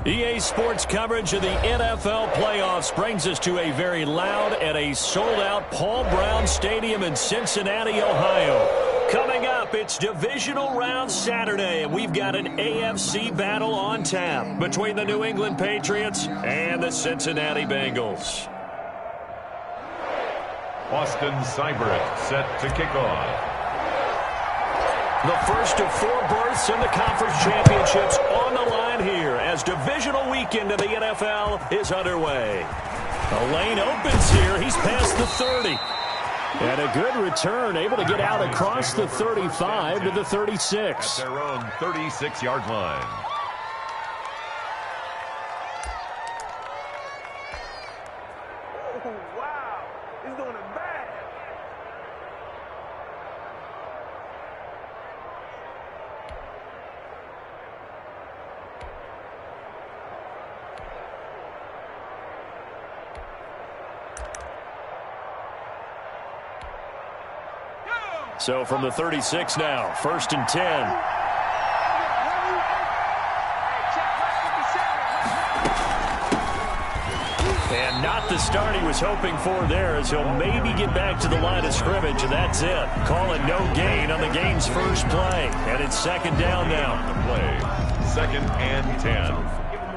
EA Sports coverage of the NFL playoffs brings us to a very loud and a sold-out Paul Brown Stadium in Cincinnati, Ohio. Coming up, it's divisional round Saturday, and we've got an AFC battle on tap between the New England Patriots and the Cincinnati Bengals. Austin Seibert set to kick off. The first of 4 berths in the conference championships on the line here as divisional weekend of the NFL is underway. The lane opens here. He's past the 30. And a good return, able to get out across the 35 to the 36. At their own 36-yard line. Oh, wow. He's doing it bad. So from the 36 now, 1st and 10. And not the start he was hoping for there, as he'll maybe get back to the line of scrimmage, and that's it. Call it no gain on the game's first play. And it's 2nd down now. On the play, 2nd and 10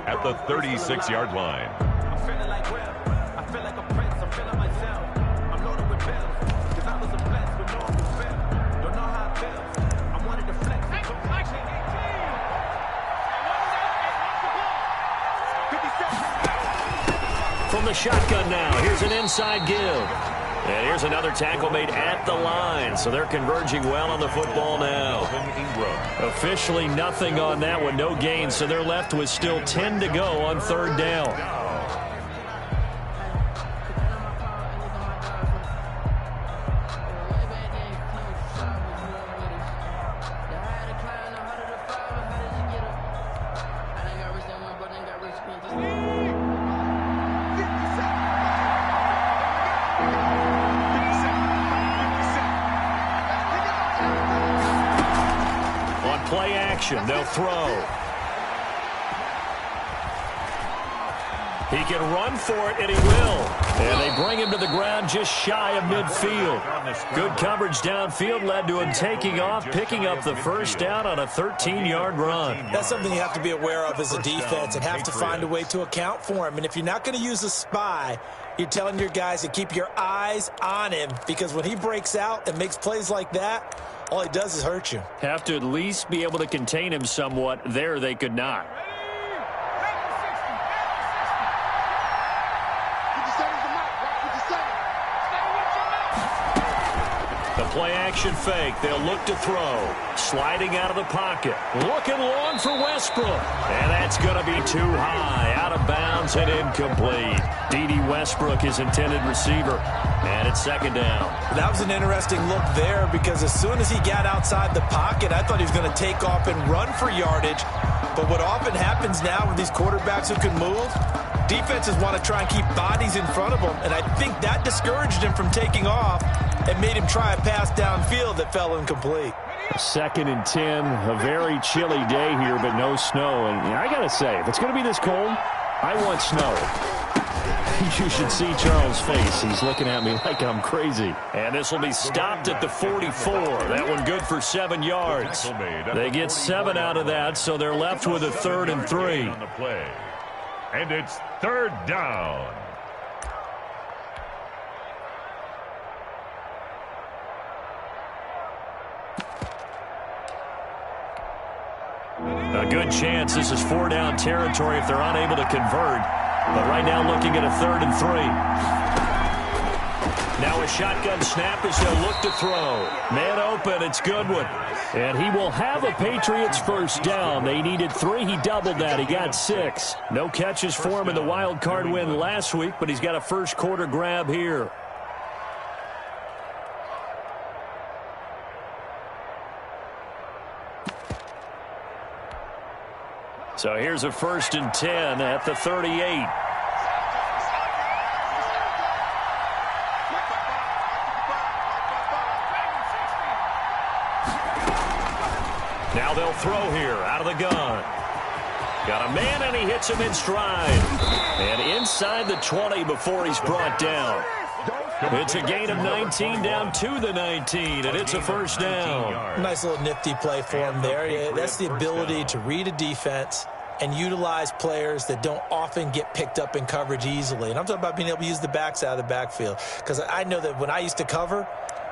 at the 36-yard line. I'm feeling like Will. I feel like a prince. I'm feeling myself. I'm loaded with bills. Because I was a blessed with no one feel. Don't know how it feels. I wanted to flex. From the shotgun now, here's an inside give. And here's another tackle made at the line. So they're converging well on the football now. Officially nothing on that one, no gain. So they're left with still 10 to go on 3rd down. They'll throw. He can run for it, and he will. And they bring him to the ground just shy of midfield. Good coverage downfield led to him taking off, picking up the 1st down on a 13-yard run. That's something you have to be aware of as a defense and have to find a way to account for him. And if you're not going to use a spy, you're telling your guys to keep your eyes on him, because when he breaks out and makes plays like that, all he does is hurt you. Have to at least be able to contain him somewhat. There they could not. The play-action fake. They'll look to throw. Sliding out of the pocket. Looking long for Westbrook. And that's going to be too high. Out of bounds and incomplete. D.D. Westbrook, his intended receiver. And it's 2nd down. That was an interesting look there, because as soon as he got outside the pocket, I thought he was going to take off and run for yardage. But what often happens now with these quarterbacks who can move, defenses want to try and keep bodies in front of them. And I think that discouraged him from taking off and made him try a pass downfield that fell incomplete. 2nd and 10, a very chilly day here, but no snow. And I got to say, if it's going to be this cold, I want snow. You should see Charles' face. He's looking at me like I'm crazy. And this will be stopped at the 44. That one good for 7 yards. They get 7 out of that, so they're left with a 3rd and 3. On the play. And it's 3rd down. A good chance this is 4-down territory if they're unable to convert. But right now looking at a 3rd and 3. Now a shotgun snap as they'll look to throw. Man open, it's Goodwin. And he will have a Patriots 1st down. They needed 3. He doubled that. He got 6. No catches for him in the wild card win last week, but he's got a 1st quarter grab here. So here's a 1st and 10 at the 38. Now they'll throw here out of the gun. Got a man, and he hits him in stride. And inside the 20 before he's brought down. It's a gain of 19 down to the 19, and it's a first down. Nice little nifty play for him there. Yeah, that's the ability to read a defense and utilize players that don't often get picked up in coverage easily. And I'm talking about being able to use the backs out of the backfield. Because I know that when I used to cover,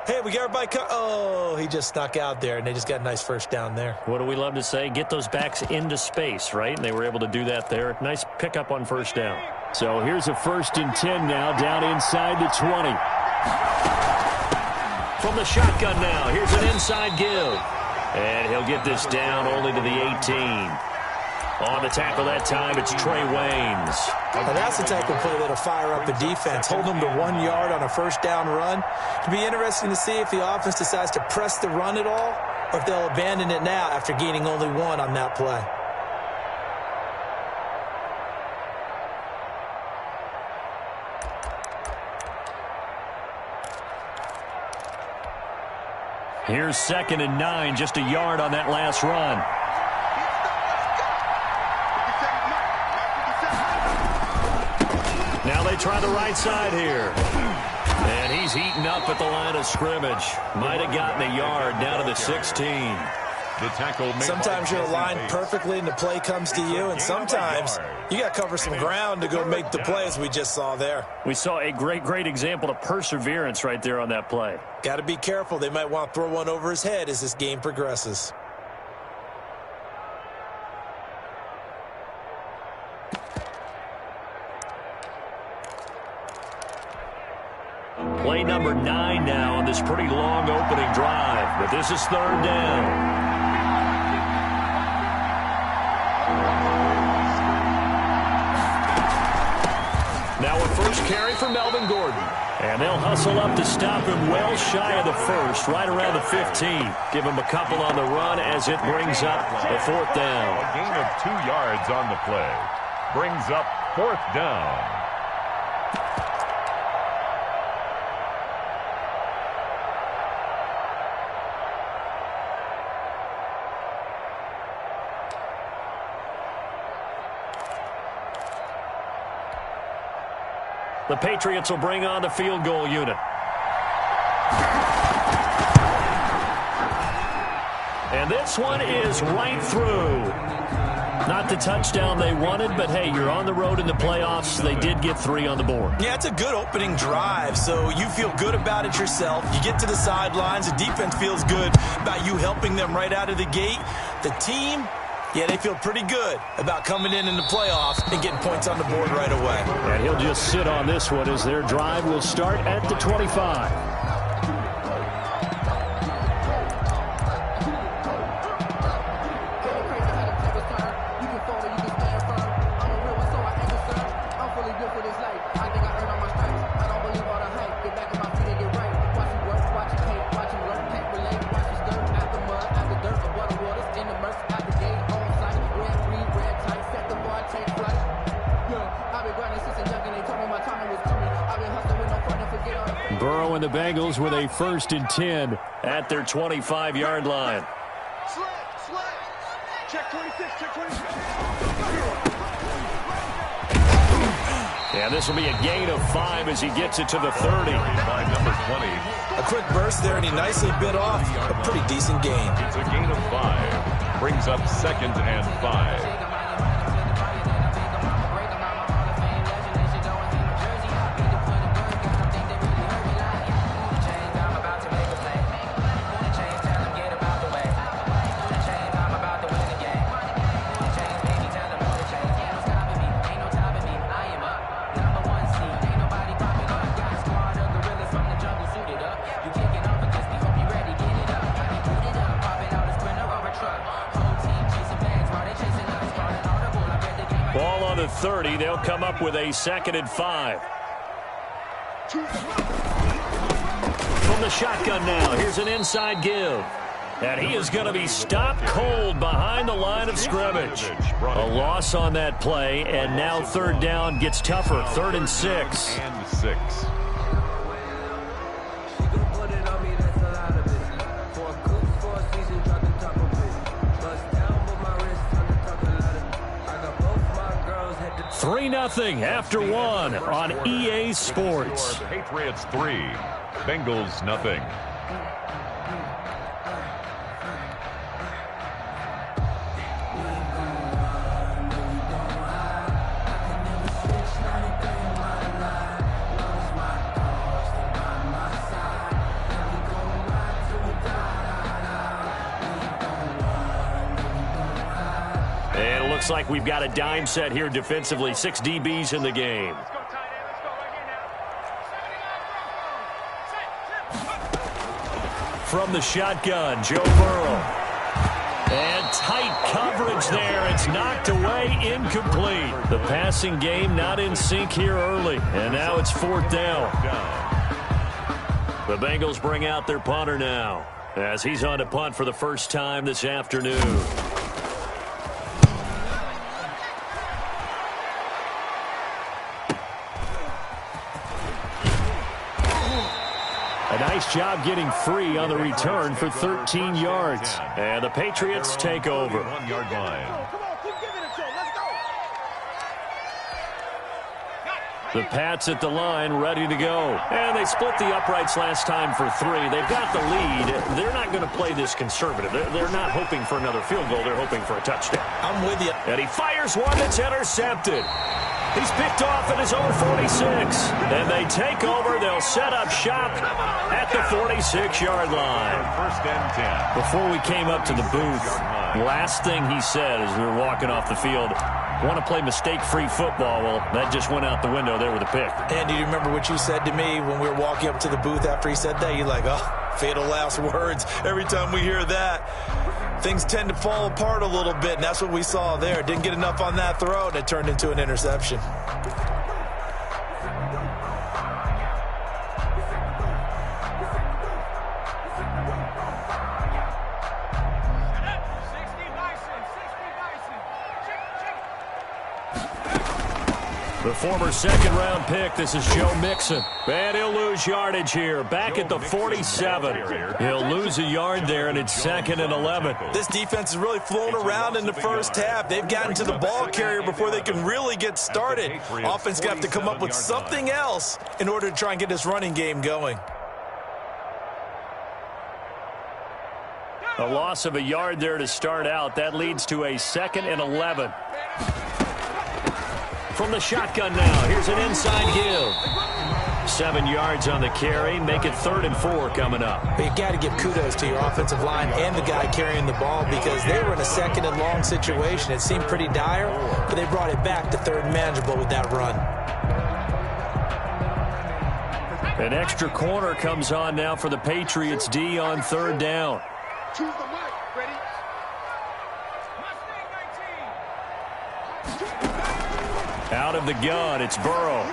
hey, we got everybody oh, he just snuck out there, and they just got a nice first down there. What do we love to say? Get those backs into space, right? And they were able to do that there. Nice pickup on first down. So here's a 1st and 10 now, down inside the 20. From the shotgun now, here's an inside give. And he'll get this down only to the 18. On the tackle that time, it's Trey Waynes. Now that's the type of play that'll fire up a defense. Hold them to 1 yard on a first down run. It'll be interesting to see if the offense decides to press the run at all, or if they'll abandon it now after gaining only 1 on that play. Here's 2nd and 9, just a yard on that last run. Now they try the right side here. And he's heating up at the line of scrimmage. Might have gotten a yard down to the 16. The tackle made. Sometimes you're aligned perfectly and the play comes to you, and sometimes you got to cover some ground to go make the plays we just saw there. We saw a great example of perseverance right there on that play. Got to be careful. They might want to throw one over his head as this game progresses. Play number 9 now on this pretty long opening drive, but this is 3rd down. Now a first carry for Melvin Gordon. And they'll hustle up to stop him well shy of the first, right around the 15. Give him a couple on the run as it brings up the 4th down. A gain of 2 yards on the play. Brings up 4th down. The Patriots will bring on the field goal unit. And this one is right through. Not the touchdown they wanted, but hey, you're on the road in the playoffs. They did get 3 on the board. Yeah, it's a good opening drive, so you feel good about it yourself. You get to the sidelines. The defense feels good about you helping them right out of the gate. The team, yeah, they feel pretty good about coming in the playoffs and getting points on the board right away. And he'll just sit on this one as their drive will start at the 25. Burrow and the Bengals with a 1st and 10 at their 25-yard line. Check 26, check 26. And this will be a gain of 5 as he gets it to the 30. By number 20. A quick burst there, and he nicely bit off a pretty decent gain. It's a gain of 5. Brings up 2nd and 5. Ball on the 30. They'll come up with a 2nd and 5. From the shotgun now, here's an inside give. And he is going to be stopped cold behind the line of scrimmage. A loss on that play, and now 3rd down gets tougher. 3rd and 6. And 6. 3-0 after one on EA Sports. Patriots 3, Bengals nothing. Looks like we've got a dime set here defensively. 6 DBs in the game. From the shotgun, Joe Burrow. And tight coverage there. It's knocked away, incomplete. The passing game not in sync here early. And now it's 4th down. The Bengals bring out their punter now, as he's on to punt for the first time this afternoon. A nice job getting free on the return for 13 yards. And the Patriots take over. 1-yard line. Come on, keep giving it to him. Let's go. The Pats at the line, ready to go. And they split the uprights last time for 3. They've got the lead. They're not going to play this conservative. They're not hoping for another field goal. They're hoping for a touchdown. I'm with you. And he fires one that's intercepted. He's picked off at his own 46. And they take over. They'll set up shop at the 46-yard line. 1st and 10. Before we came up to the booth, last thing he said as we were walking off the field, want to play mistake-free football. Well, that just went out the window there with a pick. Andy, do you remember what you said to me when we were walking up to the booth after he said that? You're like, oh, fatal last words. Every time we hear that, things tend to fall apart a little bit, and that's what we saw there. Didn't get enough on that throw, and it turned into an interception. The former second-round pick, this is Joe Mixon. And he'll lose yardage here, back at the 47. He'll lose a yard there, and it's 2nd and 11. This defense has really flown around in the first half. They've gotten to the ball carrier before they can really get started. Offense got to come up with something else in order to try and get this running game going. A loss of a yard there to start out. That leads to a 2nd and 11. From the shotgun now, here's an inside give. 7 yards on the carry, make it 3rd and 4 coming up. But you got to give kudos to your offensive line and the guy carrying the ball because they were in a 2nd and long situation. It seemed pretty dire, but they brought it back to 3rd and manageable with that run. An extra corner comes on now for the Patriots D on 3rd down. Choose the mic. Ready? Out of the gun, it's Burrow.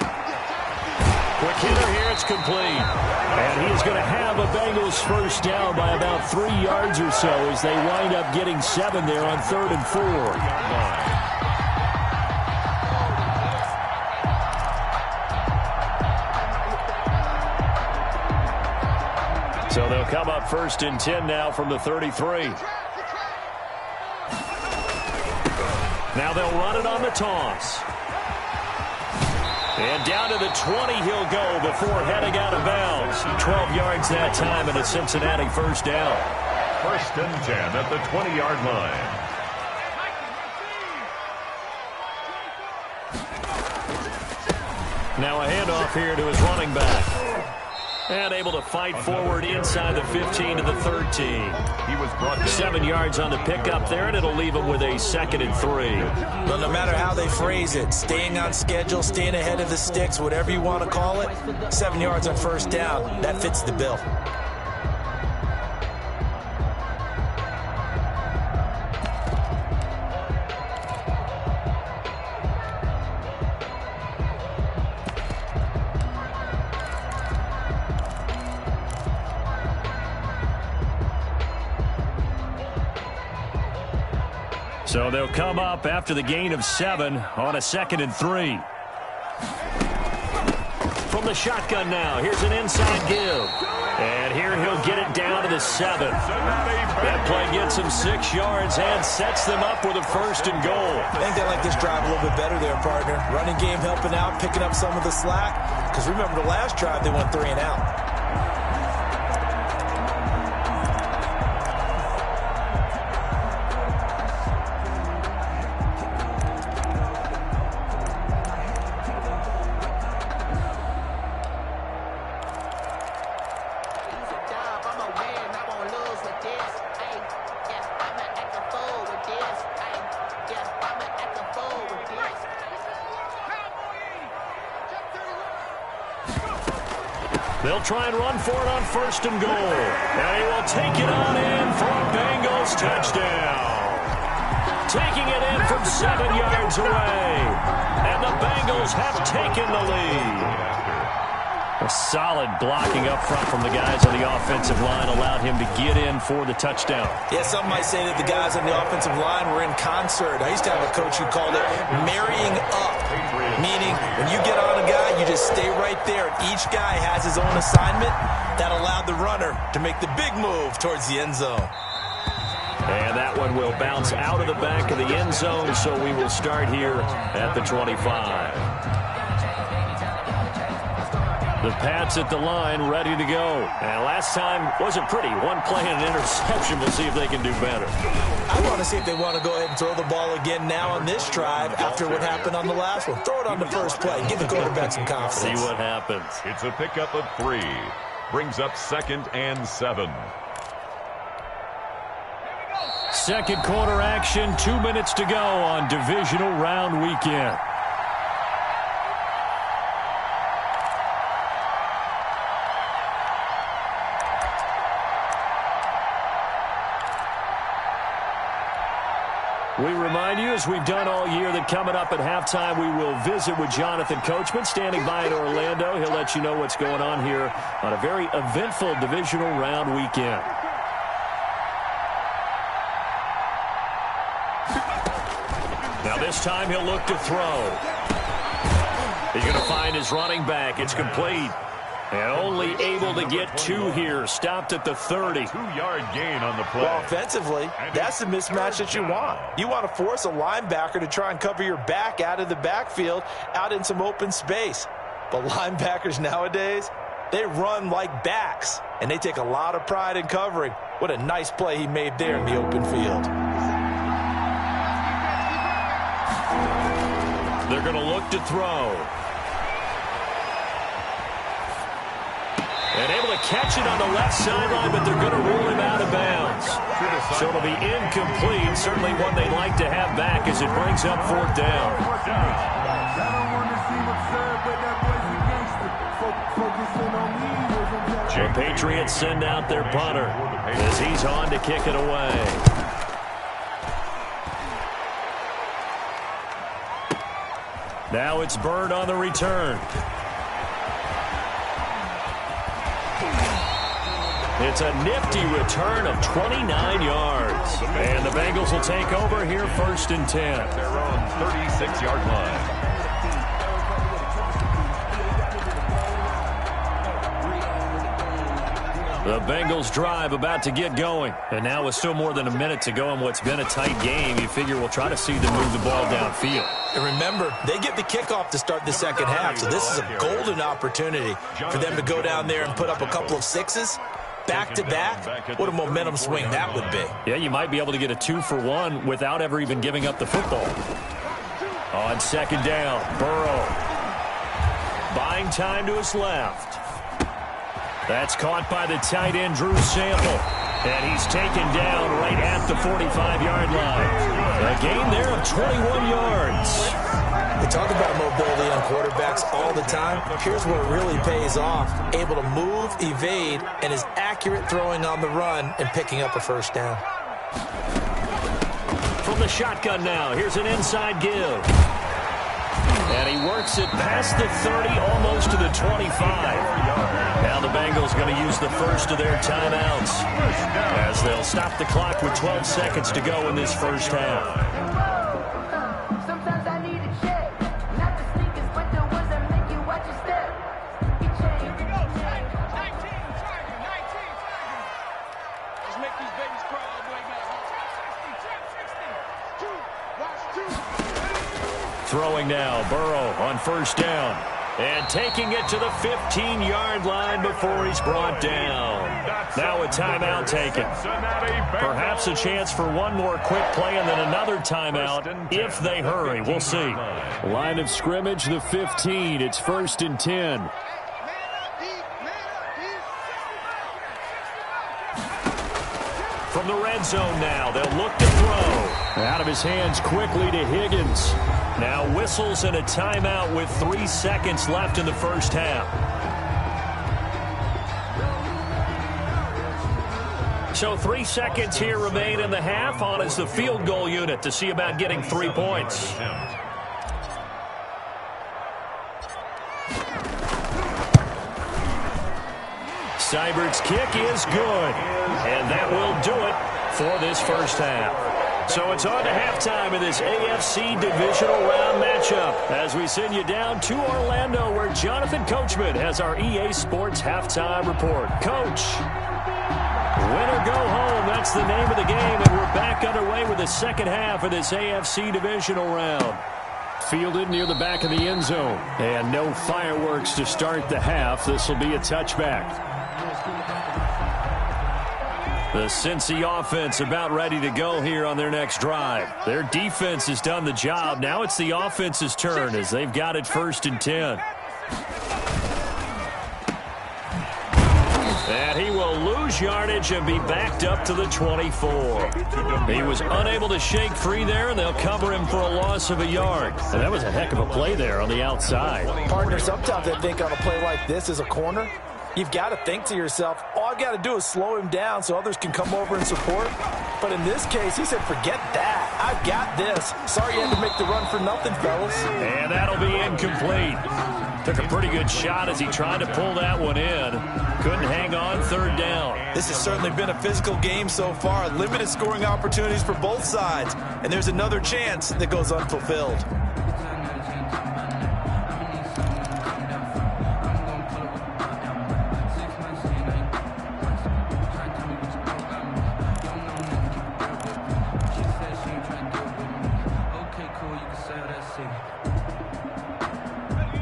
Quick hitter here, it's complete. And he's going to have a Bengals first down by about 3 yards or so as they wind up getting 7 there on 3rd and 4. So they'll come up 1st and 10 now from the 33. Now they'll run it on the toss. And down to the 20 he'll go before heading out of bounds. 12 yards that time and a Cincinnati first down. 1st and 10 at the 20-yard line. Now a handoff here to his running back. And able to fight forward inside the 15 to the 13. He was brought down. 7 yards on the pickup there, and it'll leave him with a 2nd and 3. But no matter how they phrase it, staying on schedule, staying ahead of the sticks, whatever you want to call it, 7 yards on first down, that fits the bill. So they'll come up after the gain of 7 on a 2nd and 3. From the shotgun now, here's an inside give. And here he'll get it down to the 7. That play gets him 6 yards and sets them up with a 1st and goal. I think they like this drive a little bit better there, partner. Running game helping out, picking up some of the slack. Because remember the last drive, they went 3 and out. They'll try and run for it on 1st and goal. And he will take it on in for a Bengals touchdown. Taking it in from 7 yards away. And the Bengals have taken the lead. A solid blocking up front from the guys on the offensive line allowed him to get in for the touchdown. Yeah, some might say that the guys on the offensive line were in concert. I used to have a coach who called it marrying up, meaning when you get on a guy, you just stay right there. Each guy has his own assignment that allowed the runner to make the big move towards the end zone. And that one will bounce out of the back of the end zone, so we will start here at the 25. The Pats at the line, ready to go. And last time wasn't pretty. One play and an interception. We'll see if they can do better. I want to see if they want to go ahead and throw the ball again now on this drive after what happened on the last one. Throw it on the first play. Give the quarterback some confidence. See what happens. It's a pickup of 3. Brings up 2nd and 7. Second quarter action. 2 minutes to go on divisional round weekend. We remind you, as we've done all year, that coming up at halftime, we will visit with Jonathan Coachman, standing by in Orlando. He'll let you know what's going on here on a very eventful divisional round weekend. Now this time he'll look to throw. He's going to find his running back. It's complete. And only able to get 2 here. Stopped at the 30. 2-yard gain on the play. Well, offensively, that's the mismatch that you want. You want to force a linebacker to try and cover your back out of the backfield, out in some open space. But linebackers nowadays, they run like backs, and they take a lot of pride in covering. What a nice play he made there in the open field. They're going to look to throw. And able to catch it on the left sideline, but they're going to rule him out of bounds. So it'll be incomplete. Certainly one they'd like to have back as it brings up 4th down. The Patriots send out their punter as he's on to kick it away. Now it's Bird on the return. It's a nifty return of 29 yards. And the Bengals will take over here 1st and 10. Their own 36-yard line. The Bengals drive about to get going. And now with still more than a minute to go in what's been a tight game, you figure we'll try to see them move the ball downfield. And remember, they get the kickoff to start the second half, so this is a golden opportunity for them to go down there and put up a couple of 6s. Back-to-back, what a momentum swing that would be. Yeah, you might be able to get a 2-for-1 without ever even giving up the football. On 2nd down, Burrow. Buying time to his left. That's caught by the tight end, Drew Sample. And he's taken down right at the 45-yard line. A gain there of 21 yards. We talk about mobility on quarterbacks all the time. Here's where it really pays off. Able to move, evade, and is accurate throwing on the run and picking up a 1st down. From the shotgun now, here's an inside give. And he works it past the 30, almost to the 25. Now the Bengals going to use the first of their timeouts as they'll stop the clock with 12 seconds to go in this first half. Throwing now, Burrow on first down. And taking it to the 15-yard line before he's brought down. Now a timeout taken. Perhaps a chance for one more quick play and then another timeout if they hurry. We'll see. Line of scrimmage, the 15. It's 1st and 10. From the red zone now, they'll look to throw. Out of his hands quickly to Higgins. Now whistles and a timeout with 3 seconds left in the first half. So 3 seconds here remain in the half. On is the field goal unit to see about getting 3 points. Seibert's kick is good. And that will do it for this first half. So it's on to halftime in this AFC divisional round matchup as we send you down to Orlando where Jonathan Coachman has our EA Sports halftime report. Coach, win or go home, that's the name of the game, and we're back underway with the second half of this AFC divisional round. Fielded near the back of the end zone, and no fireworks to start the half. This will be a touchback. The Cincy offense about ready to go here on their next drive. Their defense has done the job. Now it's the offense's turn as they've got it 1st and 10. And he will lose yardage and be backed up to the 24. He was unable to shake free there, and they'll cover him for a loss of a yard. And that was a heck of a play there on the outside. Partner, sometimes I think on a play like this as a corner, you've got to think to yourself, all I've got to do is slow him down so others can come over and support. But in this case, he said, forget that. I've got this. Sorry you had to make the run for nothing, fellas. And that'll be incomplete. Took a pretty good shot as he tried to pull that one in. Couldn't hang on 3rd down. This has certainly been a physical game so far. Limited scoring opportunities for both sides. And there's another chance that goes unfulfilled.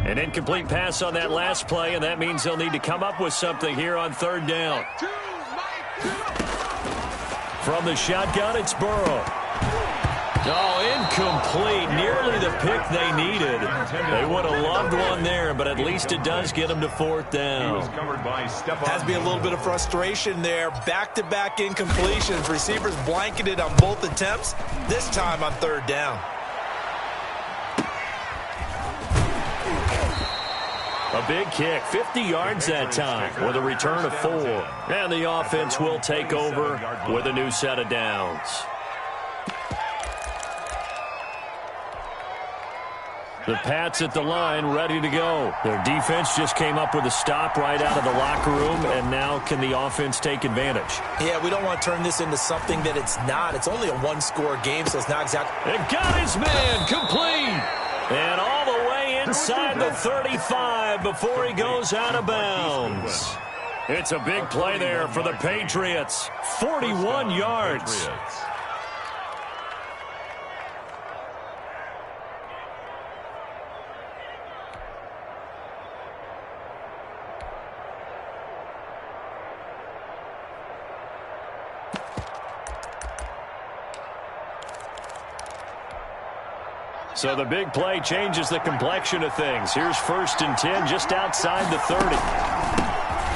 An incomplete pass on that last play, and that means they'll need to come up with something here on 3rd down. From the shotgun, it's Burrow. Oh, incomplete. Nearly the pick they needed. They would have loved one there, but at least it does get them to 4th down. Has to be a little bit of frustration there. Back-to-back incompletions. Receivers blanketed on both attempts, this time on 3rd down. A big kick, 50 yards that time with a return of 4. And the offense will take over with a new set of downs. The Pats at the line ready to go. Their defense just came up with a stop right out of the locker room, and now can the offense take advantage? Yeah, we don't want to turn this into something that it's not. It's only a one-score game, so it's not exactly. And got his man complete. And all the way inside the 35 before he goes out of bounds. It's a big play there for the Patriots. 41 yards. So the big play changes the complexion of things. Here's 1st and 10 just outside the 30.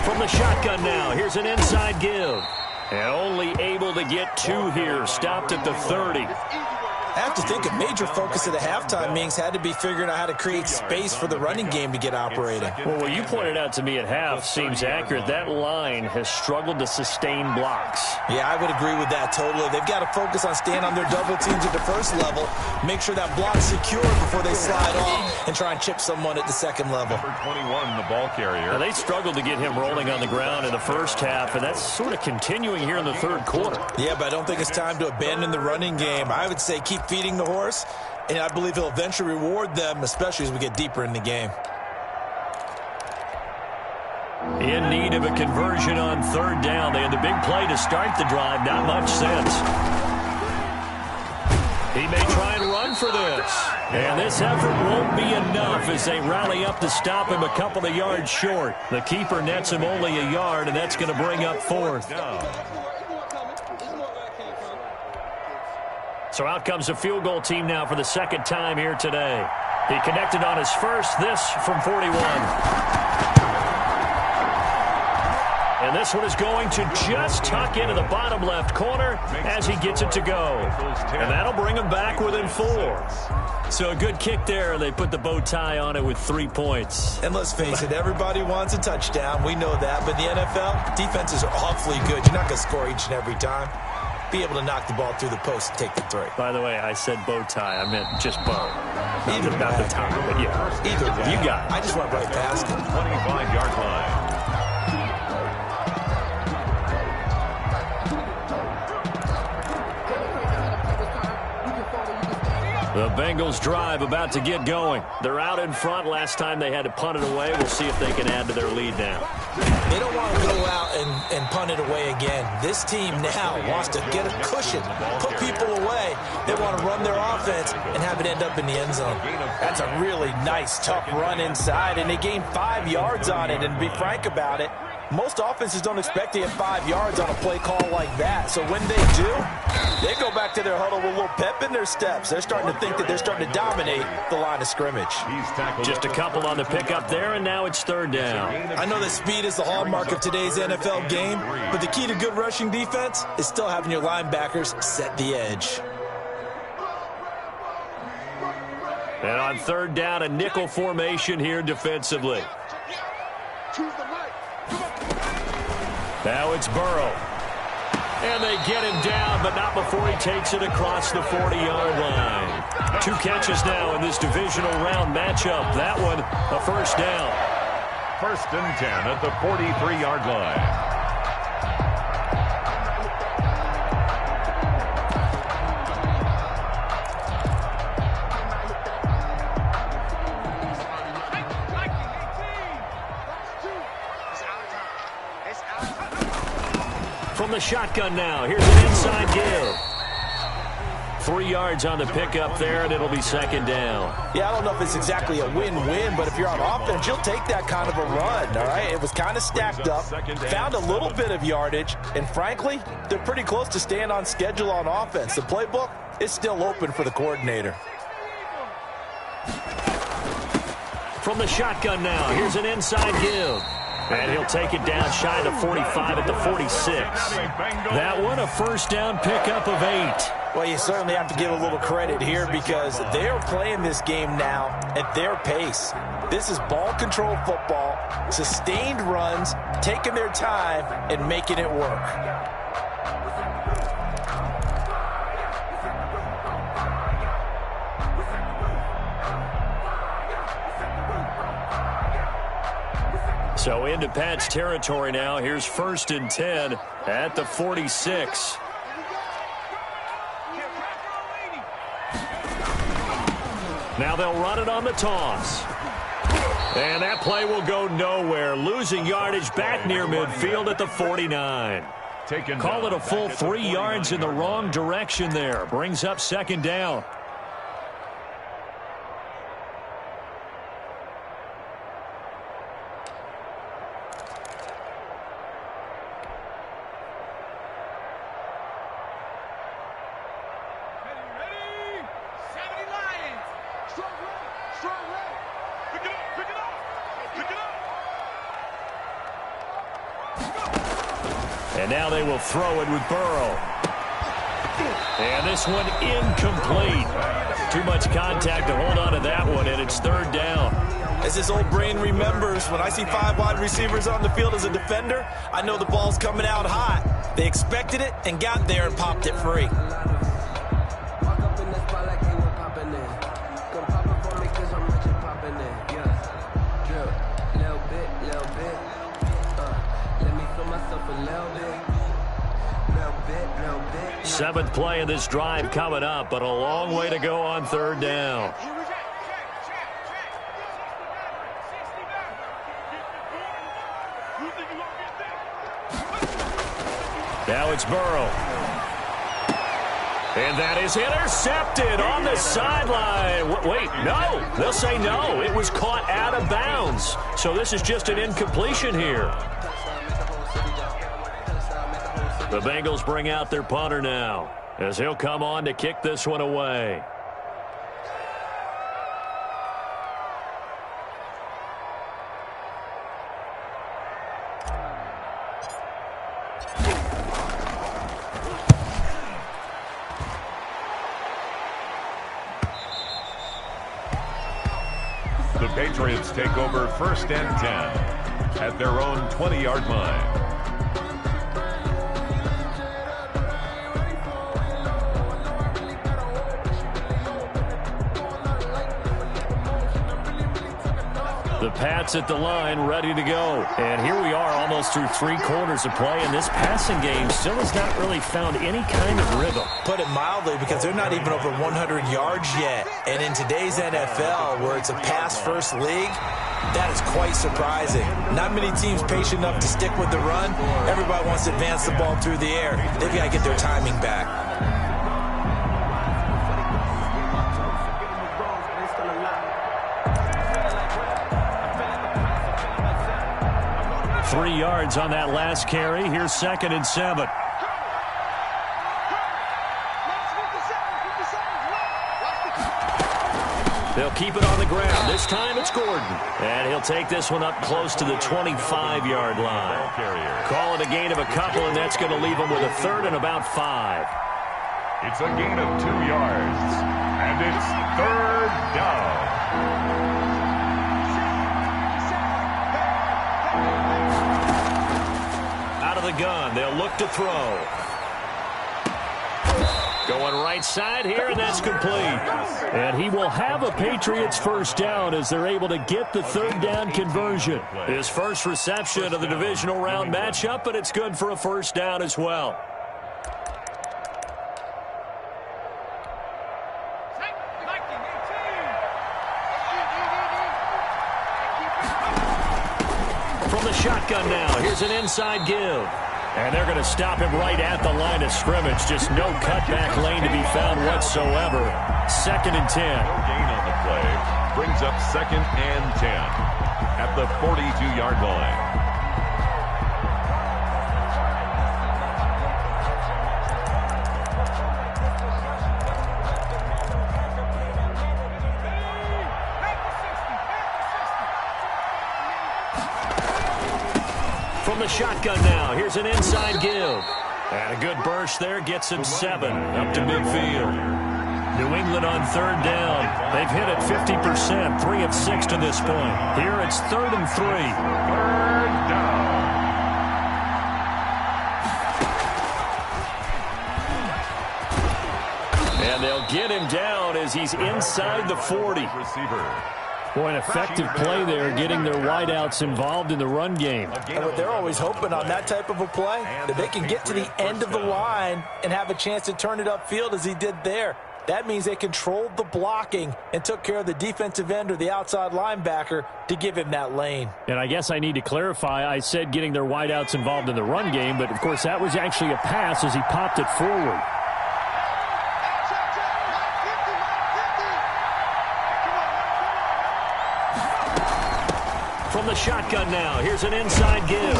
From the shotgun now, here's an inside give. And only able to get 2 here. Stopped at the 30. I have to think a major focus of the halftime meetings had to be figuring out how to create space for the running game to get operating. Well, what you pointed out to me at half seems accurate. That line has struggled to sustain blocks. Yeah, I would agree with that totally. They've got to focus on staying on their double teams at the first level, make sure that block's secure before they slide off, and try and chip someone at the second level. Number 21, the ball carrier. Now, they struggled to get him rolling on the ground in the first half, and that's sort of continuing here in the 3rd quarter. Yeah, but I don't think it's time to abandon the running game. I would say keep feeding the horse, and I believe he'll eventually reward them, especially as we get deeper in the game. In need of a conversion on 3rd down. They had the big play to start the drive. Not much sense. He may try and run for this. And this effort won't be enough as they rally up to stop him a couple of yards short. The keeper nets him only a yard, and that's going to bring up fourth. So out comes the field goal team now for the second time here today. He connected on his first, this from 41. And this one is going to just tuck into the bottom left corner as he gets it to go. And that'll bring him back within 4. So a good kick there. They put the bow tie on it with 3 points. And let's face it, everybody wants a touchdown. We know that. But in the NFL, defenses are awfully good. You're not going to score each and every time. Be able to knock the ball through the post and take the 3. By the way, I said bow tie. I meant just bow. Either about the tie, but yeah. Either way. You got it. I just went right past it. 25-yard line. The Bengals drive about to get going. They're out in front. Last time they had to punt it away. We'll see if they can add to their lead now. They don't want to go out and punt it away again. This team now wants to get a cushion, put people away. They want to run their offense and have it end up in the end zone. That's a really nice, tough run inside, and they gained 5 yards on it. And to be frank about it, most offenses don't expect to get 5 yards on a play call like that. So when they do, they go back to their huddle with a little pep in their steps. They're starting to think that they're starting to dominate the line of scrimmage. Just a couple on the pickup there, and now it's third down. I know that speed is the hallmark of today's NFL game, but the key to good rushing defense is still having your linebackers set the edge. And on third down, a nickel formation here defensively. Now it's Burrow. And they get him down, but not before he takes it across the 40-yard line. 2 catches now in this divisional round matchup. That one, a first down. 1st and 10 at the 43-yard line. From the shotgun now, here's an inside give. 3 yards on the pickup there, and it'll be second down. Yeah, I don't know if it's exactly a win-win, but if you're on offense, you'll take that kind of a run, all right? It was kind of stacked up, found a little bit of yardage, and frankly, they're pretty close to staying on schedule on offense. The playbook is still open for the coordinator. From the shotgun now, here's an inside give. And he'll take it down shy of the 45 at the 46. That one, a first down pickup of 8. Well, you certainly have to give a little credit here because they're playing this game now at their pace. This is ball control football, sustained runs, taking their time, and making it work. So into Pat's territory now. Here's 1st and 10 at the 46. Now they'll run it on the toss. And that play will go nowhere. Losing yardage back near midfield at the 49. Call it a full 3 yards in the wrong direction there. Brings up second down. And now they will throw it with Burrow. And this one incomplete. Too much contact to hold on to that one, and it's third down. As his old brain remembers, when I see 5 wide receivers on the field as a defender, I know the ball's coming out hot. They expected it and got there and popped it free. Seventh play of this drive coming up, but a long way to go on third down. Now it's Burrow. And that is intercepted on the sideline. Wait, no. They'll say no. It was caught out of bounds. So this is just an incompletion here. The Bengals bring out their punter now, as he'll come on to kick this one away. The Patriots take over 1st and 10 at their own 20-yard line. The Pats at the line, ready to go. And here we are almost through 3 quarters of play, and this passing game still has not really found any kind of rhythm. Put it mildly, because they're not even over 100 yards yet. And in today's NFL, where it's a pass-first league, that is quite surprising. Not many teams patient enough to stick with the run. Everybody wants to advance the ball through the air. They've got to get their timing back. Three yards on that last carry. Here's 2nd and 7. They'll keep it on the ground. This time it's Gordon. And he'll take this one up close to the 25-yard line. Call it a gain of a couple, and that's going to leave them with a 3rd and about 5. It's a gain of 2 yards, and it's 3rd down. Out of the gun, they'll look to throw. Going right side here, and that's complete. And he will have a Patriots first down as they're able to get the 3rd down conversion. His first reception of the divisional round matchup, but it's good for a first down as well. From the shotgun now, here's an inside give. And they're going to stop him right at the line of scrimmage. Just no cutback lane to be found whatsoever. 2nd and 10. No gain on the play. Brings up 2nd and 10 at the 42-yard line. From the shotgun now, here's an inside give. And a good burst there gets him 7 up to midfield. New England on 3rd down. They've hit it 50%, 3 of 6 to this point. Here it's 3rd and 3. 3rd down. And they'll get him down as he's inside the 40. Receiver. Boy, an effective play there, getting their wideouts involved in the run game. And what they're always hoping on that type of a play, that they can get to the end of the line and have a chance to turn it upfield as he did there. That means they controlled the blocking and took care of the defensive end or the outside linebacker to give him that lane. And I guess I need to clarify, I said getting their wideouts involved in the run game, but of course that was actually a pass as he popped it forward. From the shotgun now, here's an inside give.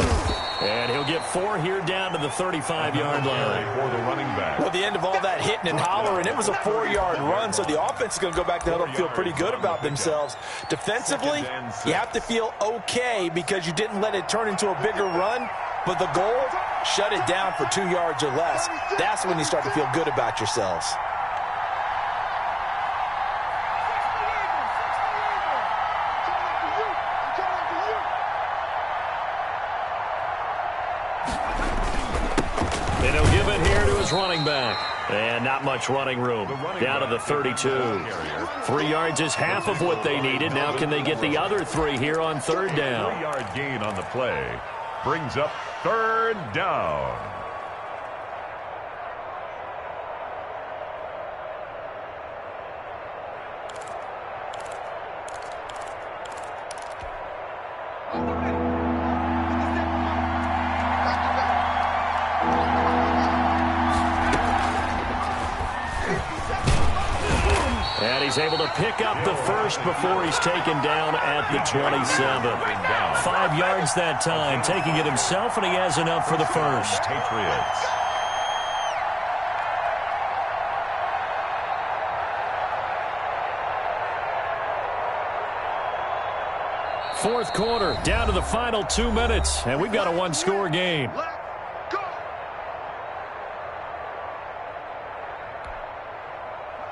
And he'll get 4 here down to the 35-yard line. For the running back. Well, the end of all that hitting and hollering, it was a 4-yard run, so the offense is going to go back to huddle and feel pretty good about themselves. Defensively, you have to feel okay because you didn't let it turn into a bigger run, but the goal, shut it down for 2 yards or less. That's when you start to feel good about yourselves. And he'll give it here to his running back. And not much running room. Down to the 32. 3 yards is half of what they needed. Now can they get the other 3 here on 3rd down? 3-yard gain on the play. Brings up 3rd down. And he's able to pick up the first before he's taken down at the 27. 5 yards that time, taking it himself, and he has enough for the first. Patriots. Fourth quarter, down to the final 2 minutes, and we've got a one-score game.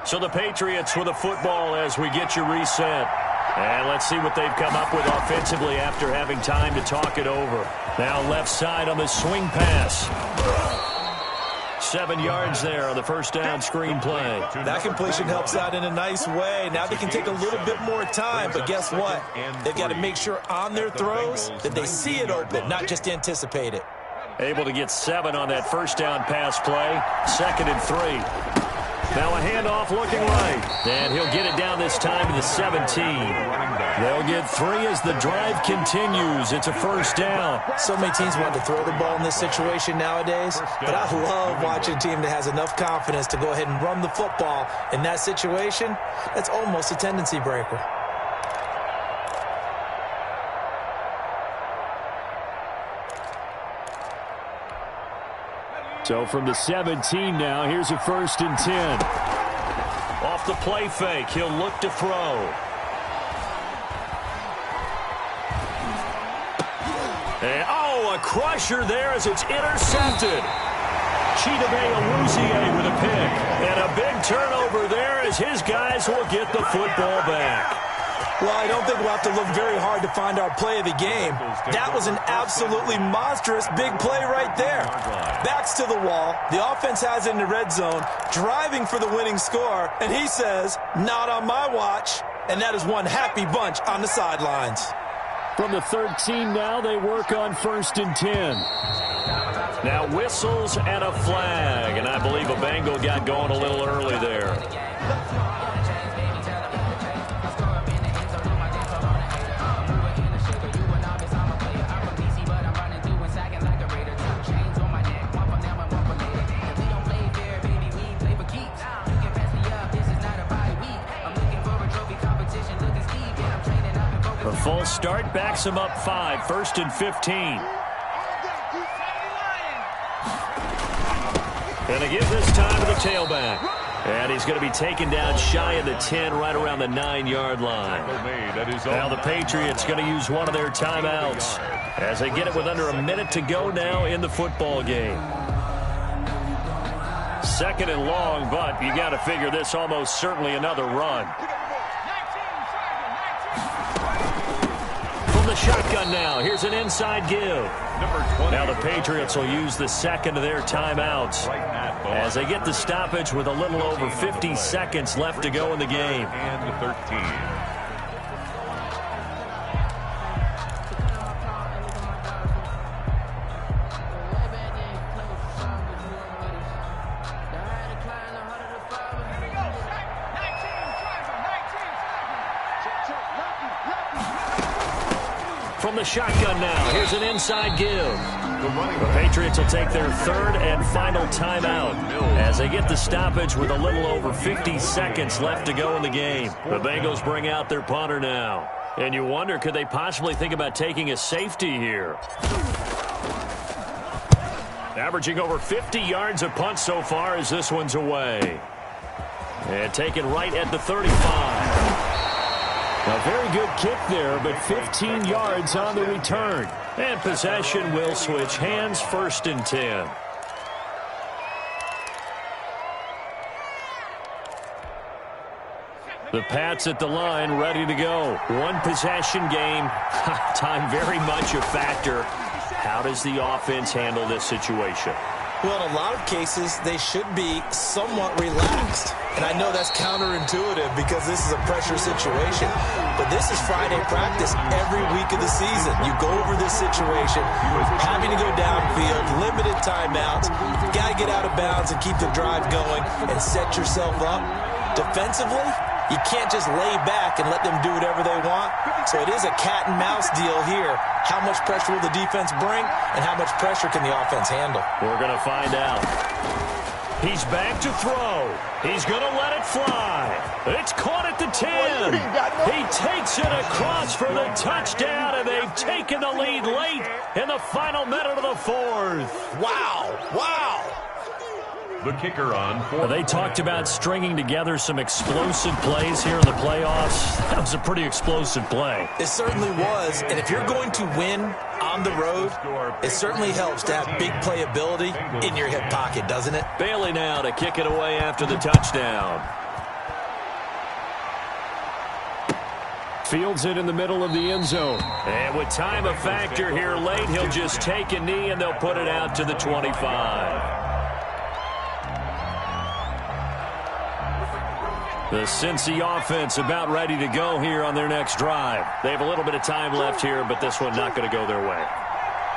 So the Patriots with the football as we get you reset. And let's see what they've come up with offensively after having time to talk it over. Now left side on the swing pass. 7 yards there on the first down screen play. That completion helps out in a nice way. Now they can take a little bit more time, but guess what? They've got to make sure on their throws that they see it open, not just anticipate it. Able to get 7 on that first down pass play. 2nd and 3. Now a handoff looking right. And he'll get it down this time to the 17. They'll get 3 as the drive continues. It's a first down. So many teams want to throw the ball in this situation nowadays, but I love watching a team that has enough confidence to go ahead and run the football in that situation. That's almost a tendency breaker. So from the 17 now, here's a 1st and 10. Off the play fake, he'll look to throw. And, a crusher there as it's intercepted. Chidobe Awuzie with a pick. And a big turnover there as his guys will get the football back. Well, I don't think we'll have to look very hard to find our play of the game. That was an absolutely monstrous big play right there. Backs to the wall. The offense has it in the red zone, driving for the winning score. And he says, not on my watch. And that is one happy bunch on the sidelines. From the 13 now, they work on 1st and 10. Now whistles and a flag. And I believe a Bengal got going a little early there. A full start backs him up 5, 1st and 15. And they give this time to the tailback. And he's going to be taken down shy of the 10, right around the 9-yard line. Now the Patriots going to use one of their timeouts as they get it with under a minute to go now in the football game. 2nd and long, but you got to figure this almost certainly another run. The shotgun now. Here's an inside give. Now the Patriots will use the 2nd of their timeouts as they get the stoppage with a little over 50 seconds left to go in the game. And 13. From the shotgun now, here's an inside give. The Patriots will take their 3rd and final timeout as they get the stoppage with a little over 50 seconds left to go in the game. The Bengals bring out their punter now. And you wonder, could they possibly think about taking a safety here? Averaging over 50 yards a punt so far as this one's away. And taken right at the 35. A very good kick there, but 15 yards on the return. And possession will switch hands, 1st and 10. The Pats at the line, ready to go. One possession game. Time very much a factor. How does the offense handle this situation? Well, in a lot of cases, they should be somewhat relaxed. And I know that's counterintuitive because this is a pressure situation. But this is Friday practice every week of the season. You go over this situation, having to go downfield, limited timeouts. You've got to get out of bounds and keep the drive going and set yourself up. Defensively, you can't just lay back and let them do whatever they want. So it is a cat and mouse deal here. How much pressure will the defense bring, and how much pressure can the offense handle? We're going to find out. He's back to throw. He's going to let it fly. It's caught at the 10. He takes it across for the touchdown, and they've taken the lead late in the final minute of the fourth. Wow. Wow. The kicker on fourth. They talked about stringing together some explosive plays here in the playoffs. That was a pretty explosive play. It certainly was, and if you're going to win on the road, it certainly helps to have big playability in your hip pocket, doesn't it? Bailey now to kick it away after the touchdown. Fields it in the middle of the end zone. And with time a factor here late, he'll just take a knee and they'll put it out to the 25. The Cincy offense about ready to go here on their next drive. They have a little bit of time left here, but this one not going to go their way.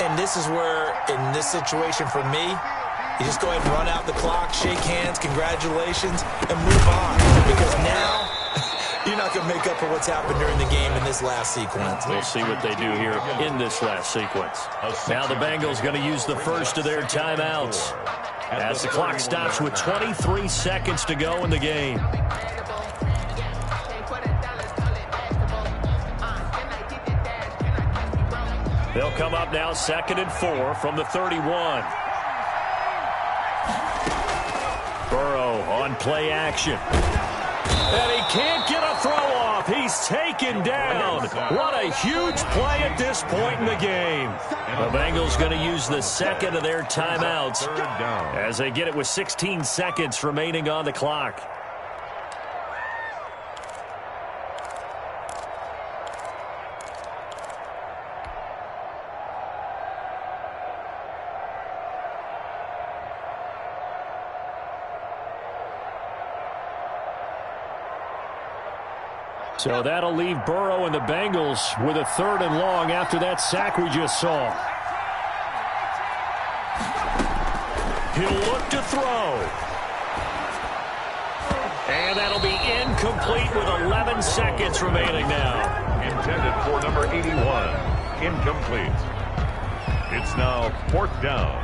And this is where, in this situation for me, you just go ahead and run out the clock, shake hands, congratulations, and move on. Because now, you're not going to make up for what's happened during the game in this last sequence. We'll see what they do here in this last sequence. Now the Bengals going to use the first of their timeouts as the clock stops with 23 seconds to go in the game. They'll come up now 2nd and 4 from the 31. Burrow on play action. And he can't get a throw off. He's taken down. What a huge play at this point in the game. The Bengals going to use the second of their timeouts as they get it with 16 seconds remaining on the clock. So that'll leave Burrow and the Bengals with a 3rd and long after that sack we just saw. He'll look to throw. And that'll be incomplete with 11 seconds remaining now. Intended for number 81. Incomplete. It's now 4th down.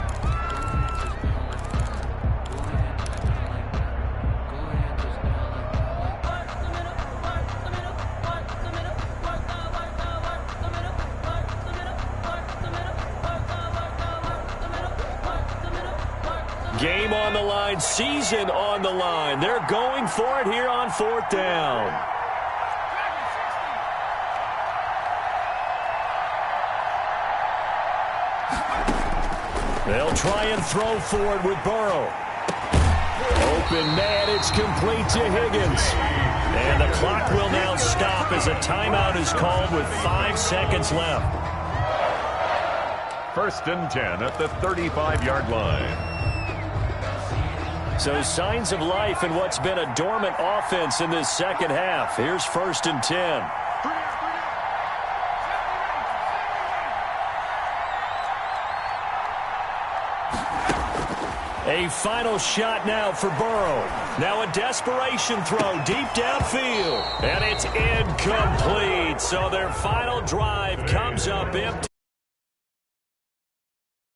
Game on the line, season on the line. They're going for it here on 4th down. They'll try and throw for it with Burrow. Open man, it's complete to Higgins. And the clock will now stop as a timeout is called with 5 seconds left. 1st and 10 at the 35-yard line. So signs of life in what's been a dormant offense in this second half. Here's 1st and 10. A final shot now for Burrow. Now a desperation throw deep downfield. And it's incomplete. So their final drive comes up empty.